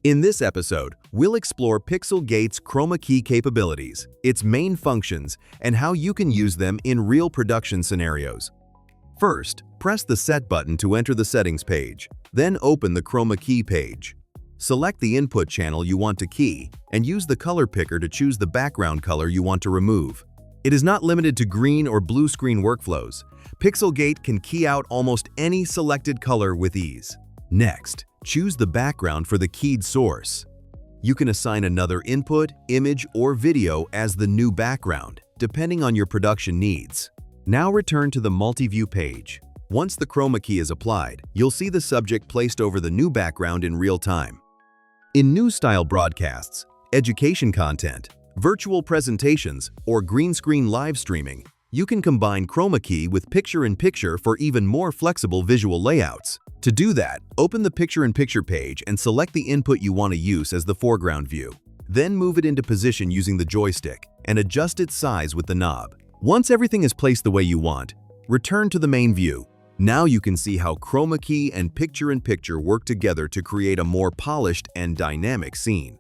In this episode, we'll explore Pixelgate's Chroma Key capabilities, its main functions, and how you can use them in real production scenarios. First, press the Set button to enter the settings page, then open the Chroma Key page. Select the input channel you want to key, and use the color picker to choose the background color you want to remove. It is not limited to green or blue screen workflows. Pixelgate can key out almost any selected color with ease. Next, choose the background for the keyed source. You can assign another input, image, or video as the new background, depending on your production needs. Now return to the multi-view page. Once the chroma key is applied, you'll see the subject placed over the new background in real time. In news-style broadcasts, education content, virtual presentations, or green screen live streaming, you can combine chroma key with picture-in-picture for even more flexible visual layouts. To do that, open the picture-in-picture page and select the input you want to use as the foreground view. Then move it into position using the joystick and adjust its size with the knob. Once everything is placed the way you want, return to the main view. Now you can see how chroma key and picture-in-picture work together to create a more polished and dynamic scene.